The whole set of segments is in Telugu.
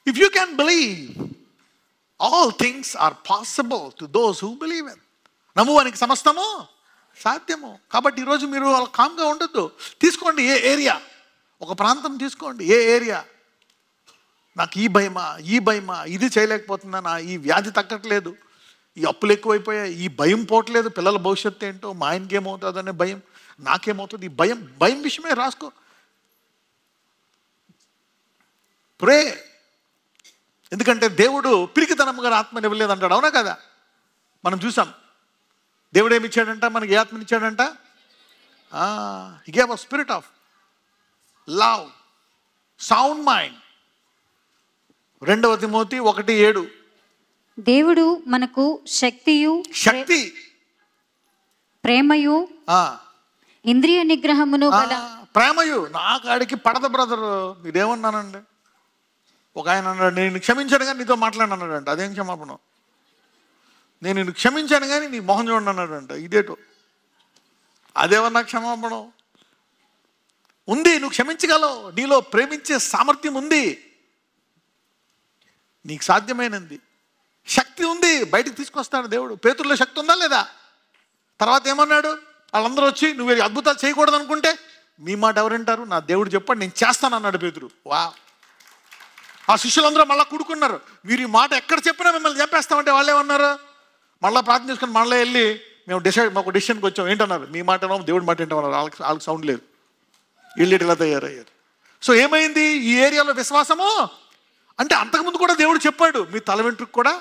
If you can believe, all things are possible to those who believe in. నమ్మువానికి సమస్తము సాధ్యము. కాబట్టి ఈరోజు మీరు అలా కామ్గా ఉండొద్దు. తీసుకోండి ఏ ఏరియా, ఒక ప్రాంతం తీసుకోండి. ఏ ఏరియా, నాకు ఈ భయమా, ఇది చేయలేకపోతున్నానా, ఈ వ్యాధి తగ్గట్లేదు, ఈ అప్పులు ఎక్కువైపోయాయి, ఈ భయం పోవట్లేదు, పిల్లల భవిష్యత్తు ఏంటో, మా ఆయనకి ఏమవుతుంది అనే భయం, నాకేమవుతుంది, ఈ భయం విషయమే రాసుకో. ప్రే. ఎందుకంటే దేవుడు పిరికితనంగా ఆత్మని ఇవ్వలేదు అంటాడు, అవునా కదా? మనం చూసాం. దేవుడు ఏమి ఇచ్చాడంట, మనకి ఏ ఆత్మని ఇచ్చాడంట? He gave a spirit of love, sound mind. 2 Timothy 1:7. దేవుడు మనకు శక్తి, ప్రేమయు, ఇంద్రియ నిగ్రహమును గల. ప్రేమయు నా కాడికి పడద బ్రదర్. మీరేమన్నానండి? ఒక ఆయన అన్నాడు, నేను క్షమించాను కానీ నీతో మాట్లాడినాడంట. అదేం క్షమాపణ? నేను నిన్ను క్షమించాను కానీ నీ మొహం చూడండి అన్నాడంట. ఇదేటో, అదేమన్నా క్షమాపణ ఉంది? నువ్వు క్షమించగలవు, నీలో ప్రేమించే సామర్థ్యం ఉంది, నీకు సాధ్యమైనది శక్తి ఉంది, బయటికి తీసుకొస్తాడు దేవుడు. పేతురులో శక్తి ఉందా లేదా? తర్వాత ఏమన్నాడు? వాళ్ళందరూ వచ్చి నువ్వు అద్భుతాలు చేయకూడదు అనుకుంటే మీ మాట ఎవరంటారు? నా దేవుడు చెప్పాడు, నేను చేస్తాను అన్నాడు పేతురు. వా! ఆ శిష్యులందరూ మళ్ళీ కూడుకున్నారు. మీరు ఈ మాట ఎక్కడ చెప్పినా మిమ్మల్ని చంపేస్తామంటే వాళ్ళు ఏమన్నారు? మళ్ళీ ప్రార్థన చేసుకుని మళ్ళీ వెళ్ళి మేము మాకు డెసిషన్కి వచ్చాం. ఏంటన్నారు? మీ మాట దేవుడి మాట ఏంటన్నారు? వాళ్ళకి సౌండ్ లేదు. వీళ్ళు ఇలా తయారయ్యారు. సో ఏమైంది? ఈ ఏరియాలో విశ్వాసము అంటే అంతకుముందు కూడా దేవుడు చెప్పాడు, మీ తల వెంట్రుకు కూడా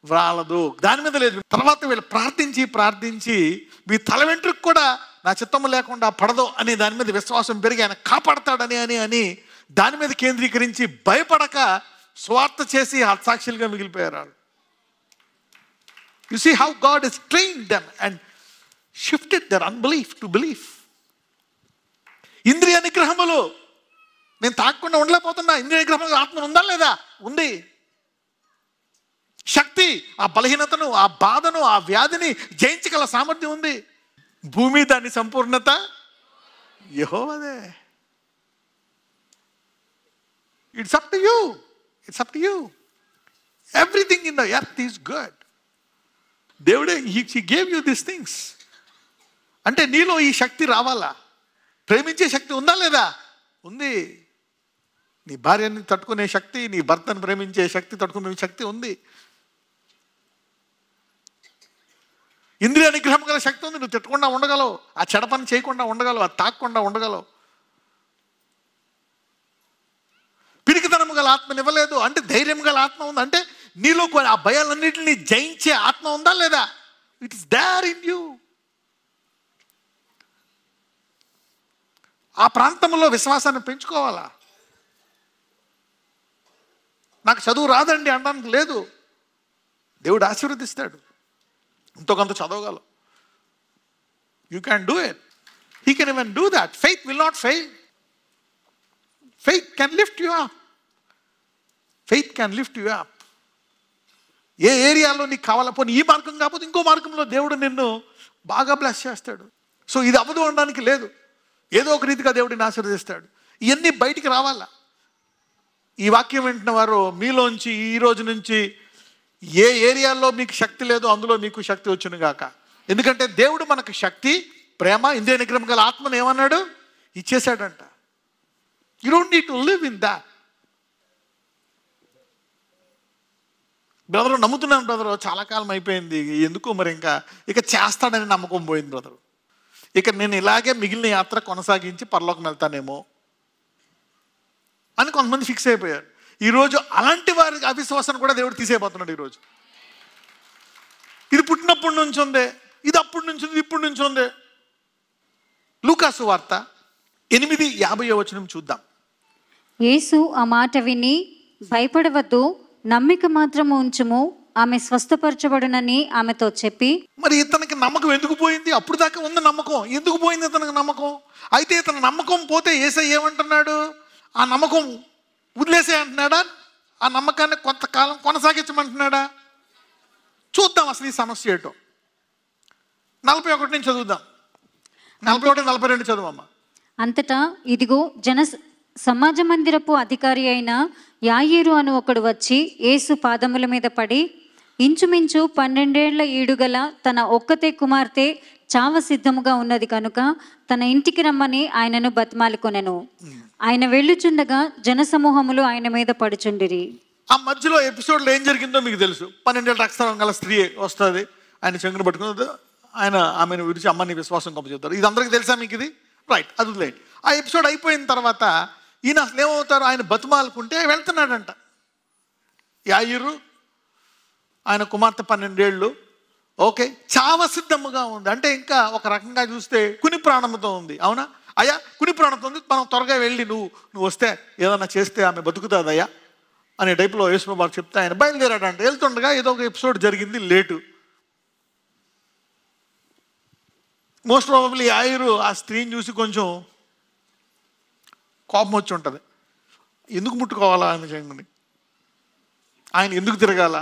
రాలదు, దాని మీద లేదు. తర్వాత వీళ్ళు ప్రార్థించి మీ తల వెంట్రుకు కూడా నా చిత్తము లేకుండా పడదు అనే దాని మీద విశ్వాసం పెరిగి ఆయన కాపాడతాడని అని దాని మీద కేంద్రీకరించి భయపడక స్వార్థ చేసి హత్సాక్షులుగా మిగిలిపోయారు వాళ్ళు. You see how God has trained them and shifted their unbelief to belief. ఇంద్రియ నిగ్రహములు, నేను తాగకుండా ఉండలేకపోతున్నా, ఇంద్రియ నిగ్రహం ఆత్మ ఉందా లేదా? ఉంది. శక్తి, ఆ బలహీనతను, ఆ బాధను, ఆ వ్యాధిని జయించగల సామర్థ్యం ఉంది. భూమి దాని సంపూర్ణత యెహోవాదే. It's up to you, it's up to you. Everything in the earth is good. దేవుడే he gave you this things. అంటే నీలో ఈ శక్తి రావాలా? ప్రేమించే శక్తి ఉందా లేదా? ఉంది. నీ భార్యని తట్టుకునే శక్తి, నీ భర్తను ప్రేమించే శక్తి, తట్టుకునే శక్తి ఉంది. ఇంద్రియ నిగ్రహం గల శక్తి ఉంది. నువ్వు తిట్టకుండా ఉండగలవు, ఆ చెడ పని చేయకుండా ఉండగలవు, అది తాకకుండా ఉండగలవు. పిరికితనం గల ఆత్మనివ్వలేదు అంటే ధైర్యం గల ఆత్మ ఉంది. అంటే నీలో ఆ భయాలన్నింటినీ జయించే ఆత్మ ఉందా లేదా? It is there in you. ఆ ప్రాంతంలో విశ్వాసాన్ని పెంచుకోవాలా? నాకు చదువు రాదండి అనడానికి లేదు. దేవుడు ఆశీర్వదిస్తాడు. ఎంతో కొంత చదవగలవు. You can do it. He can even do that. Faith will not fail. Faith can lift you up. Faith can lift you up. ఏ ఏరియాలో నీకు కావాలపోనీ ఈ మార్గం కాకపోతే ఇంకో మార్గంలో దేవుడు నిన్ను బాగా బ్లెస్ చేస్తాడు. సో ఇది అవ్వదు అనడానికి లేదు. ఏదో ఒక రీతిగా దేవుడిని ఆశీర్వదిస్తాడు. ఇవన్నీ బయటికి రావాలా? ఈ వాక్యం వింటున్న వారు మీలోంచి ఈ రోజు నుంచి ఏ ఏరియాలో మీకు శక్తి లేదో అందులో మీకు శక్తి వచ్చును గాక. ఎందుకంటే దేవుడు మనకు శక్తి, ప్రేమ, ఇంద్రియ నిగ్రహం గల ఆత్మను ఏమన్నాడు? ఇచ్చేశాడంట. You don't need to live in that. Brother నమ్ముతున్నాను బ్రదరు, చాలా కాలం అయిపోయింది, ఎందుకు మరి ఇక చేస్తాడని నమ్మకం పోయింది బ్రదరు. ఇక నేను ఇలాగే మిగిలిన యాత్ర కొనసాగించి పరలోకం వెళ్తానేమో అని కొంతమంది ఫిక్స్ అయిపోయారు. ఈరోజు అలాంటి వారి అవిశ్వాసాన్ని కూడా దేవుడు తీసేయబోతున్నాడు. ఈరోజు ఇది పుట్టినప్పటి నుంచి ఉందే, ఇది అప్పటి నుంచి ఉంది, ఇప్పటి నుంచి ఉందే. లూకాసు వార్త 8:50 చూద్దాం. యేసు ఆ మాట విని, భయపడవద్దు, నమ్మిక మాత్రము ఉంచుము, ఆమె స్వస్థపరచబడునని ఆమెతో చెప్పి. మరి ఇతనికి నమ్మకం ఎందుకు పోయింది? అప్పుడు దాకా ఉన్న నమ్మకం ఎందుకు పోయింది ఇతనికి నమ్మకం? అయితే ఇతను నమ్మకం పోతే యేసయ్య ఏమంటున్నాడు? ఆ నమ్మకం వదిలేసే అంటున్నాడా? ఆ నమ్మకాన్ని కొంతకాలం కొనసాగించమంటున్నాడా? చూద్దాం అసలు ఈ సమస్య ఏటో. 41 నుంచి చదువుదాం. 41, 42 చదువమ్మా. అంతటా ఇదిగో సమాజ మందిరపు అధికారి అయిన యాయీరు అను ఒకడు వచ్చి యేసు పాదముల మీద పడి, ఇంచుమించు 12 ఏళ్ల ఈడుగల తన ఒక్కతే కుమార్తె చావ సిద్ధముగా ఉన్నది కనుక తన ఇంటికి రమ్మని ఆయనను బతిమాలుకొనెను. ఆయన వెళ్ళుచుండగా జనసమూహములు ఆయన మీద పడుచుండిరి. ఆ మధ్యలో ఎపిసోడ్లో ఏం జరిగిందో మీకు తెలుసు. 12 ఏళ్ళ రక్తస్రావం గల స్త్రీ వస్తుంది, ఆయన చెంగును పట్టుకుని ఆయన ఆమెను విడిచి అమ్మని విశ్వాసం గొప్ప చెప్తారు. ఇది అందరికీ తెలుసా మీకు? ఇది రైట్, అది లేదు. ఆ ఎపిసోడ్ అయిపోయిన తర్వాత ఈయన అసలు ఏమవుతారు, ఆయన బతిమాలుకుంటే వెళ్తున్నాడంట. యాయిరు ఆయన కుమార్తె 12 ఏళ్ళు, ఓకే, చావ సిద్ధముగా ఉంది. అంటే ఇంకా ఒక రకంగా చూస్తే కుని ప్రాణంతో ఉంది. అవునా అయ్యా, కుని ప్రాణంతో ఉంది, మనం త్వరగా వెళ్ళి నువ్వు వస్తే ఏదన్నా చేస్తే ఆమె బతుకుతుందయ్యా అనే టైప్లో యేసుప్రభువు చెప్తే ఆయన బయలుదేరాడంట. వెళ్తుండగా ఏదో ఒక ఎపిసోడ్ జరిగింది, లేటు. మోస్ట్ ప్రాబబ్లీ యాయిరు ఆ స్త్రీని చూసి కొంచెం కోపం వచ్చి ఉంటుంది. ఎందుకు ముట్టుకోవాలా ఆమె చెంగుని, ఆయన ఎందుకు తిరగాల,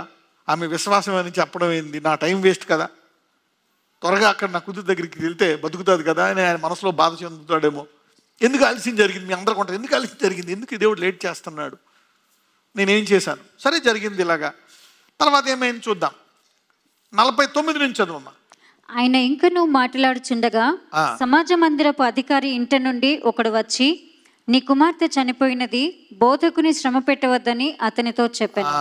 ఆమె విశ్వాసం అని చెప్పడం ఏంది, నా టైం వేస్ట్ కదా, త్వరగా అక్కడ నా కూతురు దగ్గరికి వెళ్తే బతుకుతుంది కదా అని ఆయన మనసులో బాధ చెందుతాడేమో. ఎందుకు ఆలస్యం జరిగింది, మీ అందరికీ ఉంటుంది, ఎందుకు ఆలస్యం జరిగింది, ఎందుకు దేవుడు లేట్ చేస్తున్నాడు, నేనేం చేశాను, సరే జరిగింది ఇలాగా. తర్వాత ఏమైంది చూద్దాం. 49 నుంచి చదువమ్మా. ఆయన ఇంకనూ మాట్లాడుచుండగా సమాజ మందిరపు అధికారి ఇంట నుండి ఒకడు వచ్చి, నీ కుమార్తె చనిపోయినది, బోధకుని శ్రమ పెట్టవద్దని అతనితో చెప్పాను.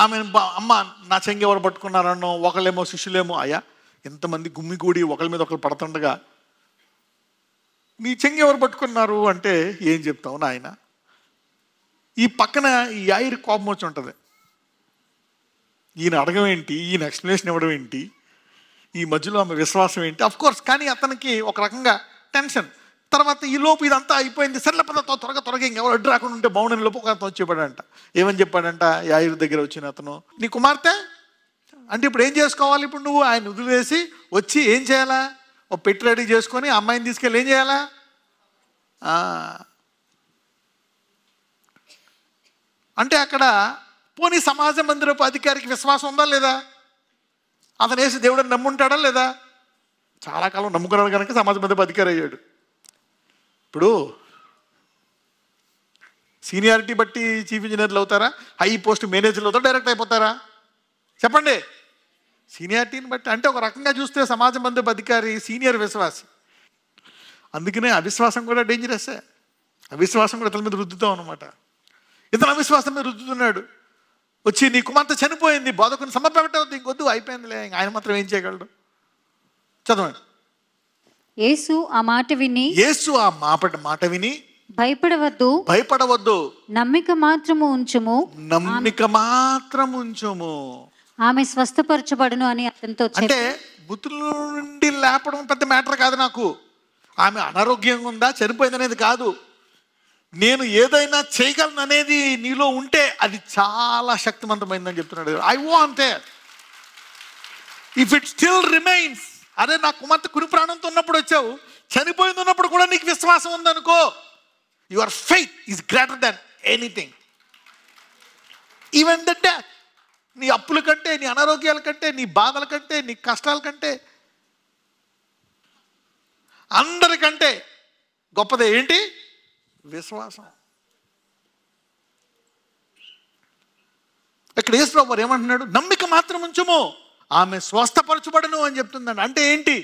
ఆమె అమ్మ నా చెంగి ఎవరు పట్టుకున్నారన్నో, ఒకళ్ళేమో శిష్యులేమో, అయ్యా ఎంతమంది గుమ్మిగూడి ఒకళ్ళ మీద ఒకళ్ళు పడుతుండగా నీ చెంగి ఎవరు పట్టుకున్నారు అంటే ఏం చెప్తావు నాయన. ఈ పక్కన ఈ యాయిరు కోపం వచ్చి ఉంటుంది. ఈయన అడగం ఏంటి, ఈయన ఎక్స్ప్లెనేషన్ ఇవ్వడం ఏంటి, ఈ మధ్యలో ఆమె విశ్వాసం ఏంటి, అఫ్ కోర్స్. కానీ అతనికి ఒక రకంగా టెన్షన్. తర్వాత ఈ లోపు ఇదంతా అయిపోయింది, సర్లే పద త్వరగా ఇంకెవరు అడ్డు రాకుండా ఉంటే బాగుండని లోపు ఒక అతను చెప్పాడంట. ఏమని చెప్పాడంట యాయిరు దగ్గర వచ్చిన అతను, నీ కుమార్తె అంటే ఇప్పుడు ఏం చేసుకోవాలి, ఇప్పుడు నువ్వు ఆయన వదిలేసి వచ్చి ఏం చేయాలా, ఒక పెట్టి రెడీ చేసుకొని అమ్మాయిని తీసుకెళ్ళి ఏం చేయాలా. అంటే అక్కడ పోనీ సమాజ మందిరపు అధికారికి విశ్వాసం ఉందా లేదా, అతను వేసి దేవుడిని నమ్ముంటాడా లేదా. చాలా కాలం నమ్ముకున్నాడు కనుక సమాజ మందిరపు అధికారి అయ్యాడు. ఇప్పుడు సీనియారిటీ బట్టి చీఫ్ ఇంజనీర్లు అవుతారా, హై పోస్ట్ మేనేజర్లు అవుతారా, డైరెక్ట్ అయిపోతారా చెప్పండి. సీనియారిటీని బట్టి. అంటే ఒక రకంగా చూస్తే సమాజ మందిరపు అధికారి సీనియర్ విశ్వాసి. అందుకనే అవిశ్వాసం కూడా డేంజరస్సే. అవిశ్వాసం కూడా ఇతని మీద రుద్దుతాం అనమాట. ఇతను అవిశ్వాసం మీద రుద్దుతున్నాడు. వచ్చి నీ కుమార్తె చనిపోయింది, బోధకుని సమర్పించవద్దు, ఇంకొద్దు, అయిపోయిందిలే, ఆయన మాత్రం ఏం చేయగలడు. చదవండి. యేసు ఆ మాట విని భయపడవద్దు, నమ్మిక మాత్రము ఉంచుము, ఆమె స్వస్థపరచబడును అని అతనితో చెప్పి. అంటే మృతుల నుండి లేపడం పెద్ద మ్యాటర్ కాదు నాకు. ఆమె అనారోగ్యంగా ఉందా చనిపోయిందనేది కాదు. నేను ఏదైనా చేయగలను అనేది నీలో ఉంటే అది చాలా శక్తివంతమైందని చెప్తున్నాడు. I want it if it still remains. అదే నా కుమార్తె కుని ప్రాణంతో ఉన్నప్పుడు వచ్చావు, చనిపోయింది ఉన్నప్పుడు కూడా నీకు విశ్వాసం ఉందనుకో, your faith is greater than anything, even the death. నీ అప్పుల కంటే, నీ అనారోగ్యాల కంటే, నీ బాధల కంటే, నీ కష్టాల కంటే, అందరికంటే గొప్పదే ఏంటి? విశ్వాసం. ఇక్కడ యేసుప్రభువు వారు ఏమంటున్నాడు? నమ్మిక మాత్రం ఉంచుము, ఆమె స్వస్థపరచబడును అని చెప్తుందండి. అంటే ఏంటి?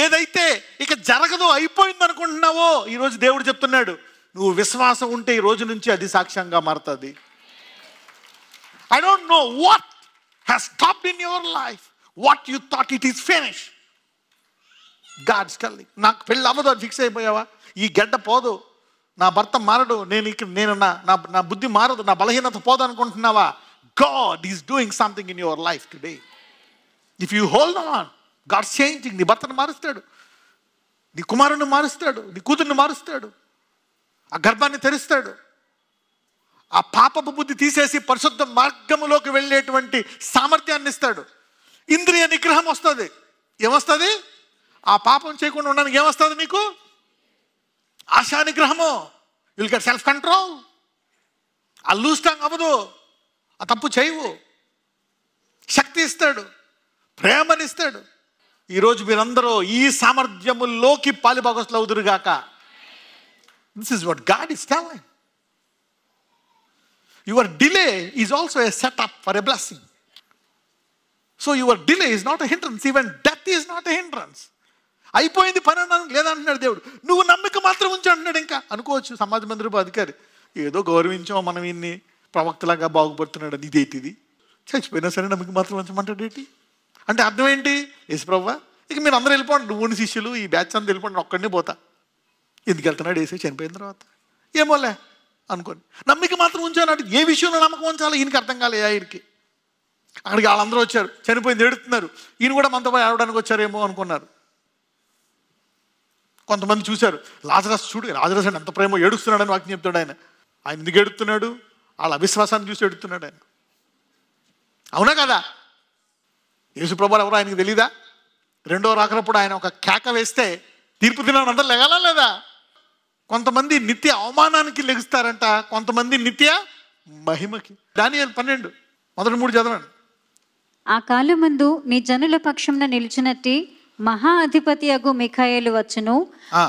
ఏదైతే ఇక జరగదో, అయిపోయింది అనుకుంటున్నావో, ఈరోజు దేవుడు చెప్తున్నాడు, నువ్వు విశ్వాసం ఉంటే ఈ రోజు నుంచి అది సాక్ష్యంగా మారుతుంది. I don't know what has stopped in your life, what you thought it is finished. God's telling. నాకు పెళ్ళి అవ్వదు అని ఫిక్స్ అయిపోయావా? ఈ గడ్డ పోదు, నా భర్త మారడు, నేను నా బుద్ధి మారదు, నా బలహీనత పోదు అనుకుంటున్నావా? God is doing something in your life today. If you hold on, God's changing. నీ భర్తను మారుస్తాడు, నీ కుమారుని మారుస్తాడు, నీ కూతుర్ని మారుస్తాడు, ఆ గర్భాన్ని తెరుస్తాడు, ఆ పాపపు బుద్ధి తీసేసి పరిశుద్ధ మార్గములోకి వెళ్ళేటువంటి సామర్థ్యాన్ని ఇస్తాడు. ఇంద్రియ నిగ్రహం వస్తుంది. ఏమొస్తుంది? ఆ పాపం చేయకుండా ఉండడానికి ఏమొస్తుంది నీకు? ఆశా నిగ్రహము. Will get self control. ఆ లూజ్ టంగ్ అవ్వదు, ఆ తప్పు చేయవు. శక్తి ఇస్తాడు, ప్రేమనిస్తాడు. ఈరోజు మీరందరూ ఈ సామర్థ్యములోకి పాలిభాగస్తులు అవుదురుగాక. This is what God is telling. Your delay is also a setup for a blessing. So your delay is not a hindrance. Even death is not a hindrance. అయిపోయింది పని అన్నాను లేదంటున్నాడు దేవుడు. నువ్వు నమ్మిక మాత్రం ఉంచు అంటున్నాడు. ఇంకా అనుకోవచ్చు సమాజ మందిరపు అధికారి ఏదో గౌరవించాం మనం ఇన్ని ప్రవక్తలాగా బాగుపడుతున్నాడు అని ఇదేంటిది, చచ్చిపోయినా సరే నమ్మిక మాత్రం ఉంచమంటాడు ఏంటి అంటే అర్థం ఏంటి? యేసుప్రభువా ఇక మీరు అందరూ వెళ్ళిపోండి, నువ్వు శిష్యులు ఈ బ్యాచ్ అంతా వెళ్ళిపోండి, ఒక్కడినే పోతా. ఎందుకు వెళ్తున్నాడు యేసు చనిపోయిన తర్వాత? ఏమోలే అనుకోండి. నమ్మిక మాత్రం ఉంచానంటే ఏ విషయంలో నమ్మకం ఉంచాలో ఈయనకి అర్థం కాలే. ఆయనకి అక్కడికి వాళ్ళందరూ వచ్చారు, చనిపోయింది ఏడుతున్నారు, ఈయన కూడా మనతో పాటు ఏడవడానికి వచ్చారేమో అనుకున్నారు. కొంతమంది చూశారు, లాజరస్ చూడు, లాజరస్ అంటే ఎంత ప్రేమ ఏడుస్తున్నాడని వాక్యం చెప్తాడు. ఆయన ఎందుకు ఏడుతున్నాడు? వాళ్ళ అవిశ్వాసాన్ని చూసి ఏడుతున్నాడు ఆయన. అవునా కదా? యేసుప్రభువు ఎవరో ఆయనకు తెలీదా? రెండో రాకరప్పుడు ఆయన ఒక కేక వేస్తే తీర్పు దినాన్ని అందరూ లెగాలా లేదా? కొంతమంది నిత్య అవమానానికి లెగుస్తారంట, కొంతమంది నిత్య మహిమకి. దానియేలు 12 మొదటి 3 చదవండి. ఆ కాలమందు నీ జనుల పక్షంన నిలిచినట్టి మహా అధిపతి అగు మిఖాయేలు వచ్చును.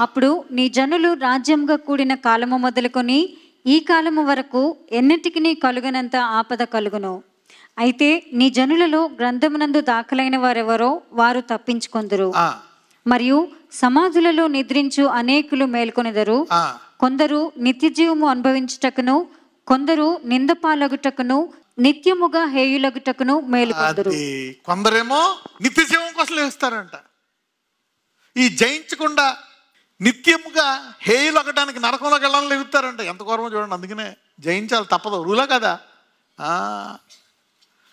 అప్పుడు నీ జనులు రాజ్యంగా కూడిన కాలము మొదలుకొని ఈ కాలము వరకు ఎన్నిటికి నీ కలుగనంత ఆపద కలుగును. అయితే నీ జనులలో గ్రంథమునందు దాఖలైన వారెవరో వారు తప్పించుకొందురు. మరియు సమాధులలో నిద్రించు అనేకులు మేల్కొనెదరు. కొందరు నిత్య జీవము అనుభవించుటకును, కొందరు నిందపాలగుటకును, నిత్యముగా హేయులగుటకును మేలుకొందురు. కొందరేమో నిత్య జీవం కోసం లేస్తారంట. ఈ జయించకుండా నిత్యముగా హేయులగడానికి నరకంలోకి వెళ్ళాలని లేగుతారంట. ఎంత గౌరవం చూడండి. అందుకనే జయించాలి, తప్పదు, రూలా కదా.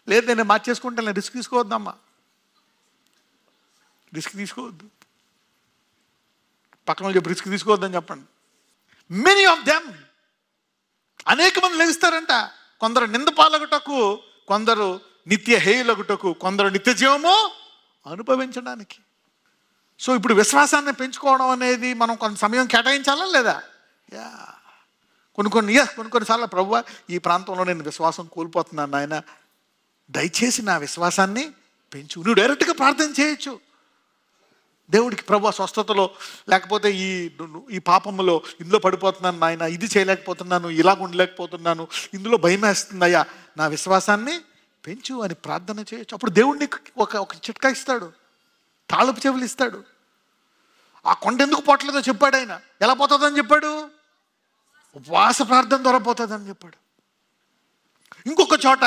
లేదు నేను మార్చేసుకుంటాను, రిస్క్ తీసుకోవద్దమ్మా, రిస్క్ తీసుకోవద్దు. పక్కన చెప్పి రిస్క్ తీసుకోవద్దని చెప్పండి. మెనీ ఆఫ్ దెమ్, అనేక మంది లెగుస్తారంట. కొందరు నిందపాలగుటకు, కొందరు నిత్య హేయులగుటకు, కొందరు నిత్య జీవము అనుభవించడానికి. సో ఇప్పుడు విశ్వాసాన్ని పెంచుకోవడం అనేది మనం కొంత సమయం కేటాయించాలా లేదా? కొన్నిసార్లు ప్రభువా ఈ ప్రాంతంలో నేను విశ్వాసం కోల్పోతున్నాను నాయన, దయచేసి నా విశ్వాసాన్ని పెంచు. నువ్వు డైరెక్ట్గా ప్రార్థన చేయొచ్చు దేవుడికి. ప్రభువా స్వస్థతలో, లేకపోతే ఈ పాపములో ఇందులో పడిపోతున్నాను నాయన, ఇది చేయలేకపోతున్నాను, ఇలాగ ఉండలేకపోతున్నాను, ఇందులో భయం వేస్తుందయ్యా, నా విశ్వాసాన్ని పెంచు అని ప్రార్థన చేయొచ్చు. అప్పుడు దేవుడిని ఒక చిట్కా ఇస్తాడు, తాళపు చెవులు ఇస్తాడు. ఆ కొండ ఎందుకు పోవట్లేదో చెప్పాడు ఆయన. ఎలా పోతుందని చెప్పాడు? ఉపవాస ప్రార్థన ద్వారా పోతుందని చెప్పాడు. ఇంకొక చోట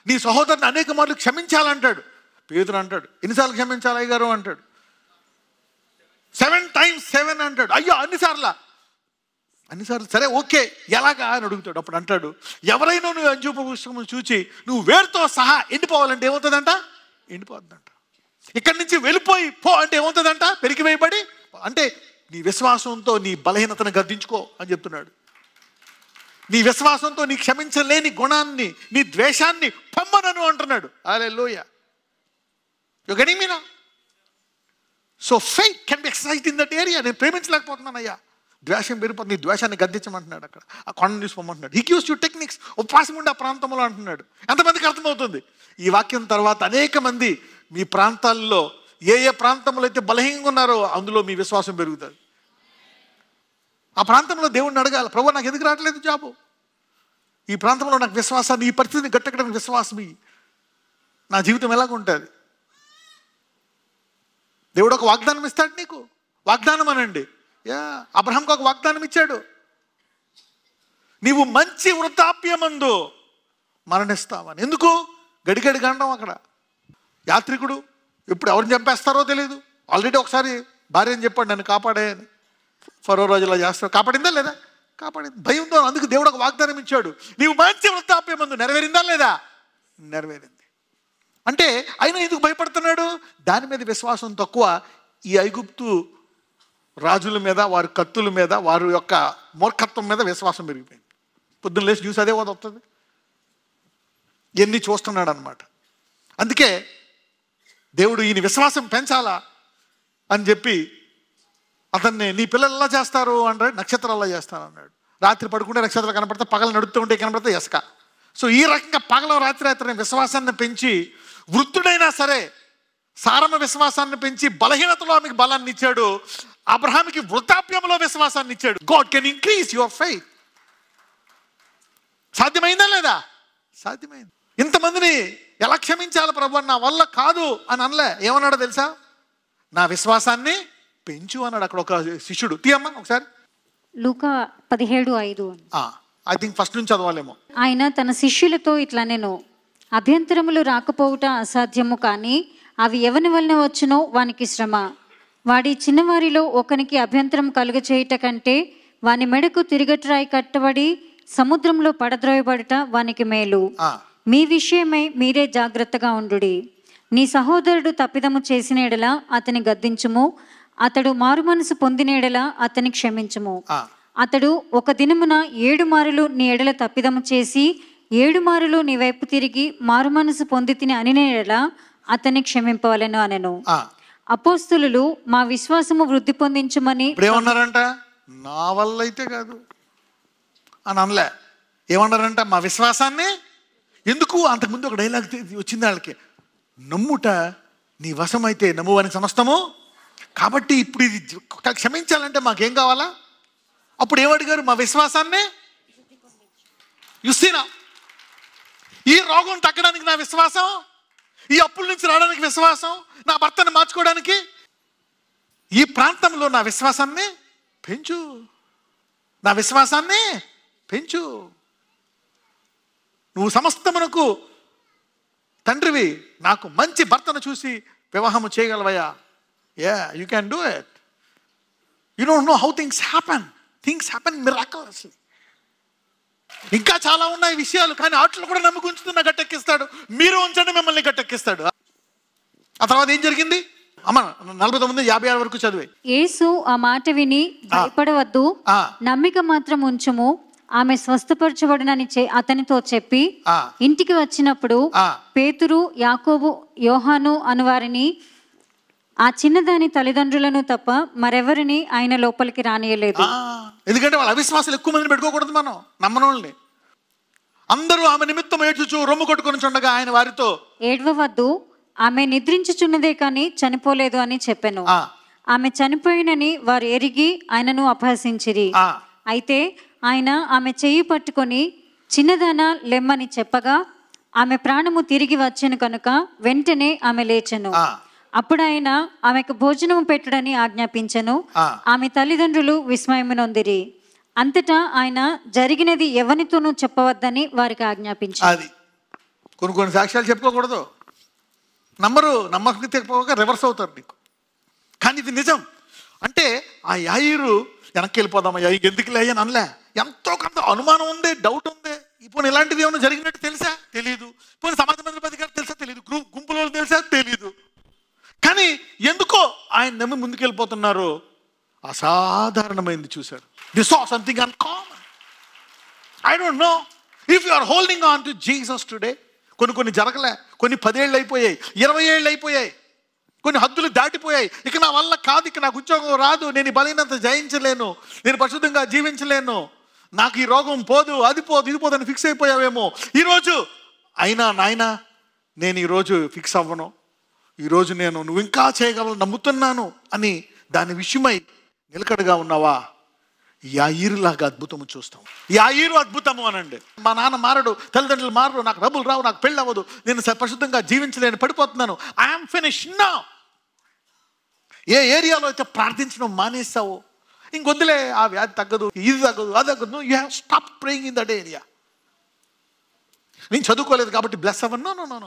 నీ సహోదరుని అనేక మార్లు క్షమించాలంటాడు. పేతురు అంటాడు, ఎన్నిసార్లు క్షమించాలి అయ్యగారు అంటాడు. 7 times 7 అంటాడు. అయ్యో అన్నిసార్లు సరే ఓకే ఎలాగా అని అడుగుతాడు. అప్పుడు అంటాడు, ఎవరైనా నువ్వు అంజూప పుస్తకం చూచి నువ్వు వేరుతో సహా ఎండిపోవాలంటే ఏమవుతుందంట? ఎండిపోతుందంట. ఇక్కడి నుంచి వెళ్ళిపోయి పో అంటే ఏమవుతుందంట? పెరిగి వేయబడి. అంటే నీ విశ్వాసంతో నీ బలహీనతను గద్దించుకో అని చెప్తున్నాడు. నీ విశ్వాసంతో నీ క్షమించలేని గుణాన్ని, నీ ద్వేషాన్ని పొమ్మనను అంటున్నాడు. Hallelujah. You getting me now? So faith can be exercised in that area. నేను ప్రేమించలేకపోతున్నాను అయ్యా, ద్వేషం పెరిగిపోతుంది, నీ ద్వేషాన్ని గద్దించమంటున్నాడు. అక్కడ ఆ కొండను చూసుకోమంటున్నాడు. He gives you techniques. ఉపవాసం ఉండే ఆ ప్రాంతంలో అంటున్నాడు. ఎంతమందికి అర్థమవుతుంది ఈ వాక్యం? తర్వాత అనేక మంది మీ ప్రాంతాల్లో ఏ ప్రాంతంలో అయితే బలహీనంగా ఉన్నారో అందులో మీ విశ్వాసం పెరుగుతుంది. ఆ ప్రాంతంలో దేవుడిని అడగాలి, ప్రభు నాకు ఎందుకు రావట్లేదు జాబు, ఈ ప్రాంతంలో నాకు విశ్వాసాన్ని, ఈ పరిస్థితిని గట్టెక్కడానికి విశ్వాసం, నా జీవితం ఎలాగుంటుంది? దేవుడు ఒక వాగ్దానం ఇస్తాడు నీకు. వాగ్దానం అనండి. అబ్రహాంకి ఒక వాగ్దానం ఇచ్చాడు, నీవు మంచి వృద్ధాప్యమందు మరణిస్తావని. ఎందుకు? గడిగడి గండం అక్కడ. యాత్రికుడు ఎప్పుడు ఎవరిని చంపేస్తారో తెలియదు. ఆల్రెడీ ఒకసారి భార్యని చెప్పాడు, నన్ను కాపాడే అని. ఫరో రోజు ఇలా చేస్తాడు. కాపాడిందా లేదా? కాపాడింది. భయంతో. అందుకు దేవుడు ఒక వాగ్దానం ఇచ్చాడు, నీవు మంచి వృద్ధాప్యమందు. నెరవేరిందా లేదా? నెరవేరింది. అంటే ఆయన ఎందుకు భయపడుతున్నాడు? దాని మీద విశ్వాసం తక్కువ. ఈ ఐగుప్తు రాజుల మీద, వారి కత్తుల మీద, వారి యొక్క మూర్ఖత్వం మీద విశ్వాసం పెరిగిపోయింది. పొద్దున్న లేచి న్యూస్ అదే వస్తుంది, ఎన్ని చూస్తున్నాడు అనమాట. అందుకే దేవుడు ఈయన విశ్వాసం పెంచాలా అని చెప్పి అతన్ని, నీ పిల్లలు ఎలా చేస్తారు అంటే నక్షత్రాలు అలా చేస్తాను అన్నాడు. రాత్రి పడుకుంటే నక్షత్రాలు కనపడితే, పగలు నడుస్తూ ఉంటే కనపడితే ఇసుక. సో ఈ రకంగా పగల రాత్రి అతని విశ్వాసాన్ని పెంచి, వృద్ధుడైనా సరే సారమ విశ్వాసాన్ని పెంచి బలహీనతలో ఆమెకు బలాన్ని ఇచ్చాడు. అబ్రహాముకి వృద్ధాప్యంలో విశ్వాసాన్ని ఇచ్చాడు. God can increase your faith. సాధ్యమైందా లేదా? సాధ్యమైంది. ఇంతమందిని ఎలా క్షమించాలి ప్రభు, నా వల్ల కాదు అని అనలే. ఏమన్నాడో తెలుసా? నా విశ్వాసాన్ని పెంచు అన్నాడు. అక్కడ ఒక శిష్యుడు, తీయమ్మా ఒకసారి లూకా 17:5. ఐ థింక్ ఫస్ట్ నుంచి చదవాలేమో. ఆయన తన శిష్యులతో ఇట్లా, నేను అభ్యంతరములు రాకపోవుట అసాధ్యము, కానీ అవి ఎవని వలన వచ్చునో వానికి శ్రమ. వాడి చిన్నవారిలో ఒకనికి అభ్యంతరం కలుగచేయుట కంటే వాని మెడకు తిరిగట్రాయి కట్టబడి సముద్రంలో పడద్రోయబడుట వానికి మేలు. మీ విషయమై మీరే జాగ్రత్తగా ఉండుడి. నీ సహోదరుడు తప్పిదము చేసిన ఎడల అతని గద్దించుము, అతడు మారు మనసు పొందిన ఎడల అతని క్షమించుము. అతడు ఒక దినమున 7 మారులు నీ ఎడల తప్పిదము చేసి 7 మారులు నీ వైపు తిరిగి మారు మనసు పొంది తిని అనిన ఎడల అతన్ని క్షమింపవలెను అనెను. అపోస్తులు మా విశ్వాసము వృద్ధి పొందించుమని ఏమన్నారంట? నా వల్ల అయితే కాదు అని అనలే. ఏమన్నారంట? మా విశ్వాసాన్ని. ఎందుకు? అంతకుముందు ఒక డైలాగ్ వచ్చింది వాళ్ళకి, నమ్ముట నీ వశమైతే నమ్మువని సమస్తము. కాబట్టి ఇప్పుడు ఇది క్షమించాలంటే మాకేం కావాలా? అప్పుడు ఏమడిగారు? మా విశ్వాసాన్ని. యుసీనా, ఈ రోగం తగ్గడానికి నా విశ్వాసం, ఈ అప్పుల నుంచి రావడానికి విశ్వాసం, నా భర్తను మార్చుకోవడానికి, ఈ ప్రాంతంలో నా విశ్వాసాన్ని పెంచు, నా విశ్వాసాన్ని పెంచు. నువ్వు సమస్తమునకు తండ్రివి, నాకు మంచి భర్తను చూసి వివాహము చేయగలవయ్యా. You can do it. You don't know how things happen miraculously. ఇంకా చాలా ఉన్నాయి విషయాలు, కానీ వాటిలో కూడా నమ్మకం ఉంచుతున్నా గట్టెక్కిస్తాడు. మీరు ఉంచండి, మిమ్మల్ని గట్టెక్కిస్తాడు. ఆ తర్వాత ఏం జరిగింది? అమ్మ 49-56 వరకు చదివే. యేసు ఆ మాట విని, భయపడవద్దు, నమ్మిక మాత్రం ఉంచుము, ఆమె స్వస్థపరచబడునని అతనితో చెప్పి ఇంటికి వచ్చినప్పుడు పేతురు, యాకోబు, యోహాను అనువారిని, ఆ చిన్నదాని తల్లిదండ్రులను తప్ప మరెవరిని ఆయన లోపలికి రానియలేదు. ఎందుకంటే వాళ్ళ అవిశ్వాసాలు ఎక్కువ మందిని పెట్టుకోకూడదు. మనం నమ్మనోళ్ళని. అందరూ ఆమె నిమిత్తం ఏడ్చుచు రొమ్ము కొట్టుకొని చుండగా ఆయన వారితో, ఏడ్వవద్దు, ఆమె నిద్రించుచున్నదే కానీ చనిపోలేదు అని చెప్పెను. ఆమె చనిపోయినని వారు ఎరిగి ఆయనను అపహసించిరి. అయితే ఆయన ఆమె చెయ్యి పట్టుకొని, చిన్నదాన లెమ్మని చెప్పగా ఆమె ప్రాణము తిరిగి వచ్చెను కనుక వెంటనే ఆమె లేచెను. అప్పుడు ఆయన ఆమెకు భోజనము పెట్టుడని ఆజ్ఞాపించెను. ఆమె తల్లిదండ్రులు విస్మయమునొందిరి. అంతటా ఆయన జరిగినది ఎవరితోనూ చెప్పవద్దని వారికి ఆజ్ఞాపించారు. అది కొన్ని సాక్ష్యాలు చెప్పుకోకూడదు. నమ్మకం తెప్పక రివర్స్ అవుతారు నీకు. కానీ ఇది నిజం. అంటే ఆ యాయిరు వెనక్కి వెళ్ళిపోదామయ్యా, ఎందుకు లేని అనలే. ఎంతో కొంత అనుమానం ఉంది, డౌట్ ఉంది. ఇప్పుడు ఇలాంటిది ఏమైనా జరిగినట్టు తెలుసా? తెలీదు. ఇప్పుడు సమాజ మందిర అధికారులు తెలుసా? తెలీదు. గుంపులో తెలుసా? తెలీదు. కానీ ఎందుకో ఆయన నమ్మి ముందుకెళ్ళిపోతున్నారు. అసాధారణమైంది చూశారు. They saw something uncommon. I don't know if you are holding on to Jesus today. కొన్ని జరగలే, కొన్ని 10 ఏళ్ళు అయిపోయాయి, 20 ఏళ్ళు అయిపోయాయి, కొన్ని హద్దులు దాటిపోయాయి. ఇక నా వల్ల కాదు, ఇక నాకు ఉద్యోగం రాదు, నేను ఈ బలహీనత జయించలేను, నేను పరిశుద్ధంగా జీవించలేను, నాకు ఈ రోగం పోదు, అది పోదు, ఇది పోదు అని ఫిక్స్ అయిపోయావేమో ఈరోజు. అయినా నాయన నేను ఈరోజు ఫిక్స్ అవ్వను, ఈరోజు నువ్వు ఇంకా చేయగలను, నమ్ముతున్నాను అని దాని విషయమై నిలకడగా ఉన్నావా? యాయిరులాగా అద్భుతము చూస్తాం. యాయిరు అద్భుతము అనండి. మా నాన్న మారడు, తల్లిదండ్రులు మారడు, నాకు డబ్బులు రావు, నాకు పెళ్ళి అవ్వదు, నేను పరిశుద్ధంగా జీవించలేను, పడిపోతున్నాను, ఐఎమ్ ఫినిష్ నౌ. ఏ ఏరియాలో అయితే ప్రార్థించడం మానేస్తావో, ఇంకొద్దులే, ఆ వ్యాధి తగ్గదు, ఇది తగ్గదు, అది తగ్గదు, you have stop praying in that area. నేను చదువుకోలేదు కాబట్టి బ్లెస్ అవ్వను. నో,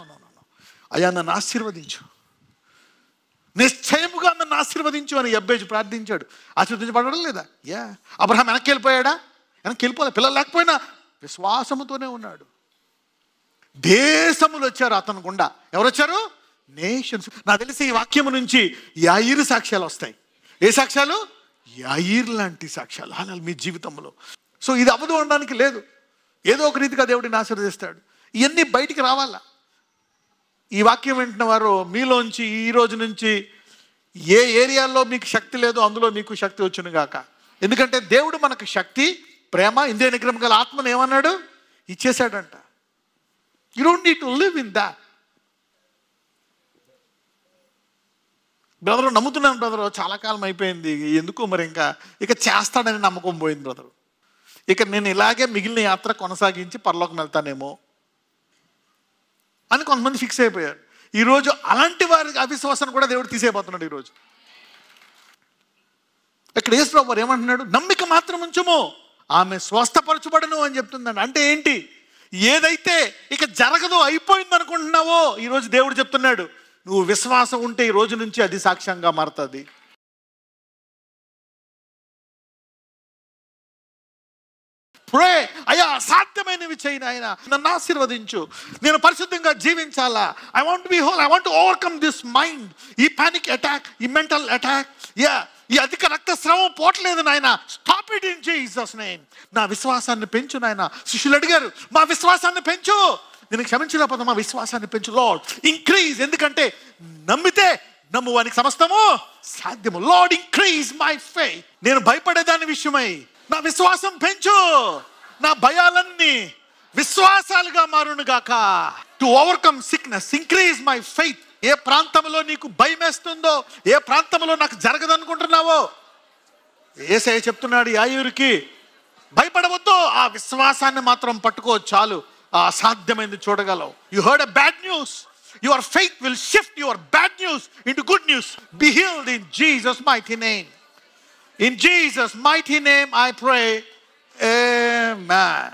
అయ్యా నన్ను ఆశీర్వదించు, నిశ్చయముగా నన్ను ఆశీర్వదించు అని యెబ్బేజు ప్రార్థించాడు. ఆశీర్వదించబడడం లేదా? అబ్రహాం వెనక్కి వెళ్ళిపోయాడా? వెనక్కి వెళ్ళిపోలే. పిల్లలు లేకపోయినా విశ్వాసముతోనే ఉన్నాడు. దేశములు వచ్చారు అతను గుండా. ఎవరు వచ్చారు? నేషన్స్. నాకు తెలిసి ఈ వాక్యము నుంచి యాయిరు సాక్ష్యాలు వస్తాయి. ఏ సాక్ష్యాలు? యాయిరు లాంటి సాక్ష్యాలు అలా మీ జీవితంలో. సో ఇది అవ్వదు అనడానికి లేదు. ఏదో ఒక రీతిగా దేవుడిని ఆశీర్వదిస్తాడు. ఇవన్నీ బయటికి రావాలా. ఈ వాక్యం వింటున్న వారు మీలోంచి ఈ రోజు నుంచి ఏ ఏరియాలో మీకు శక్తి లేదో అందులో మీకు శక్తి వచ్చును గాక. ఎందుకంటే దేవుడు మనకు శక్తి, ప్రేమ, ఇంద్రియ నిగ్రహం గల ఆత్మను ఏమన్నాడు? ఇచ్చేశాడంట. You don't need to live in that. Brother నమ్ముతున్నాను బ్రదరు, చాలా కాలం అయిపోయింది, ఎందుకు మరి ఇక చేస్తాడని నమ్మకం పోయింది బ్రదరు. ఇక నేను ఇలాగే మిగిలిన యాత్ర కొనసాగించి పరలోకం వెళ్తానేమో అని కొంతమంది ఫిక్స్ అయిపోయారు. ఈరోజు అలాంటి వారి అవిశ్వాసాన్ని కూడా దేవుడు తీసేయబోతున్నాడు. ఈరోజు ఇక్కడ యేసు ప్రభువు ఏమంటున్నాడు? నమ్మిక మాత్రం ఉంచుము, ఆమె స్వస్థపరచబడును అని చెప్తుందండి. అంటే ఏంటి? ఏదైతే ఇక జరగదు, అయిపోయింది అనుకుంటున్నావో, ఈరోజు దేవుడు చెప్తున్నాడు, నువ్వు విశ్వాసం ఉంటే ఈ రోజు నుంచి అది సాక్ష్యంగా మారుతుంది. ప్రే, అయ్యా అసాధ్యమైనవి చేయను, ఆయన నన్ను ఆశీర్వదించు, నేను పరిశుద్ధంగా జీవించాలా, I want be whole, I want overcome this mind, ఈ పానిక్ అటాక్, ఈ మెంటల్ అటాక్, ఈ అధిక రక్తస్రావం పోవట్లేదు నాయన, stop it in Jesus name. నా విశ్వాసాన్ని పెంచు నాయన. శిష్యులు అడిగారు, మా విశ్వాసాన్ని పెంచు. నేను క్షమించలేకపోతే మా విశ్వాసాన్ని పెంచు లార్డ్, ఇంక్రీజ్. ఎందుకంటే నమ్మితే నమ్మువానికి సమస్తము సాధ్యము. Lord increase my faith. నేను భయపడేదాని విషయమై నా విశ్వాసం పెంచు, నా భయాలన్నీ విశ్వాసాలుగా మారును గాక. To overcome sickness, increase my faith. ఏ ప్రాంతంలో నీకు భయం వేస్తుందో, ఏ ప్రాంతంలో నాకు జరగదనుకుంటున్నావో, యేసయ్య చెప్తున్నాడు యాయూరుకి, భయపడవద్దు, ఆ విశ్వాసాన్ని మాత్రం పట్టుకో చాలు, ఆ అసాధ్యమైనది చూడగలవు. You heard a bad news, your faith will shift your bad news into good news. Be healed in Jesus mighty name. In Jesus' mighty name I pray, amen.